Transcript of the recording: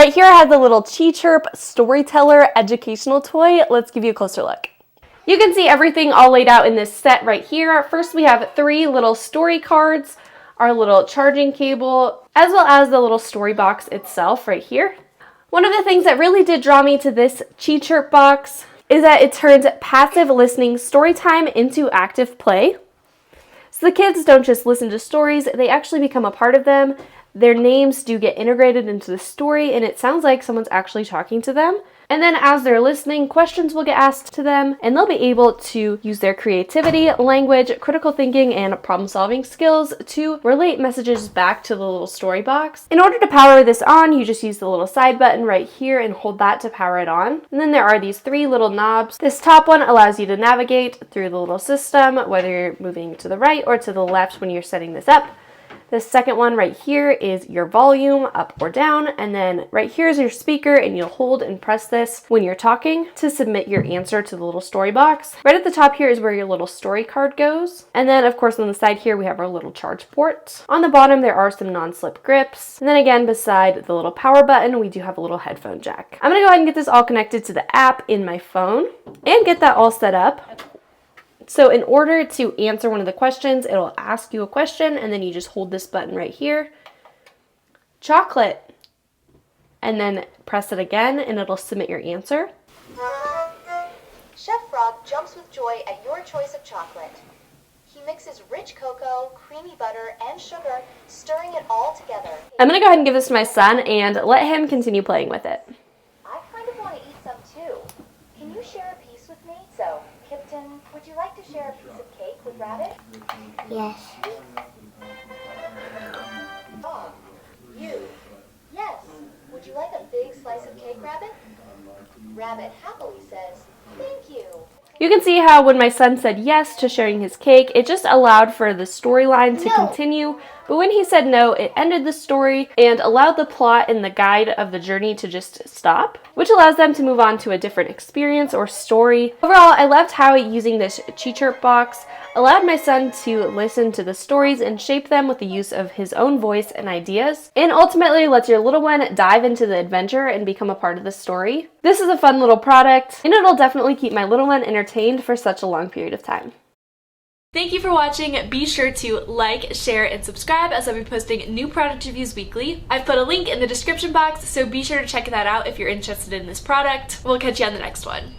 Right here I have the little Chechirp Storyteller educational toy. Let's give you a closer look. You can see everything all laid out in this set right here. First we have 3 little story cards, our little charging cable, as well as the little story box itself right here. One of the things that really did draw me to this Chechirp box is that it turns passive listening story time into active play. So the kids don't just listen to stories, they actually become a part of them. Their names do get integrated into the story, and it sounds like someone's actually talking to them. And then as they're listening, questions will get asked to them, and they'll be able to use their creativity, language, critical thinking, and problem-solving skills to relate messages back to the little story box. In order to power this on, you just use the little side button right here and hold that to power it on. And then there are these 3 little knobs. This top one allows you to navigate through the little system, whether you're moving to the right or to the left when you're setting this up. The second one right here is your volume, up or down, and then right here is your speaker, and you'll hold and press this when you're talking to submit your answer to the little story box. Right at the top here is where your little story card goes. And then of course on the side here we have our little charge port. On the bottom there are some non-slip grips. And then again beside the little power button we do have a little headphone jack. I'm gonna go ahead and get this all connected to the app in my phone and get that all set up. So in order to answer one of the questions, it'll ask you a question and then you just hold this button right here. Chocolate. And then press it again and it'll submit your answer. Chef Frog jumps with joy at your choice of chocolate. He mixes rich cocoa, creamy butter, and sugar, stirring it all together. I'm going to go ahead and give this to my son and let him continue playing with it. I kind of want to eat some too. Can you share a piece with me? So, Kipton, would you like to share a piece of cake with Rabbit? Yes. Frog, you. Yes. Would you like a big slice of cake, Rabbit? Rabbit happily says, thank you. You can see how when my son said yes to sharing his cake, it just allowed for the storyline to continue. But when he said no, it ended the story and allowed the plot and the guide of the journey to just stop, which allows them to move on to a different experience or story. Overall, I loved how using this Chechirp box allowed my son to listen to the stories and shape them with the use of his own voice and ideas, and ultimately lets your little one dive into the adventure and become a part of the story. This is a fun little product, and it'll definitely keep my little one entertained for such a long period of time. Thank you for watching. Be sure to like, share, and subscribe as I'll be posting new product reviews weekly. I've put a link in the description box, so be sure to check that out if you're interested in this product. We'll catch you on the next one.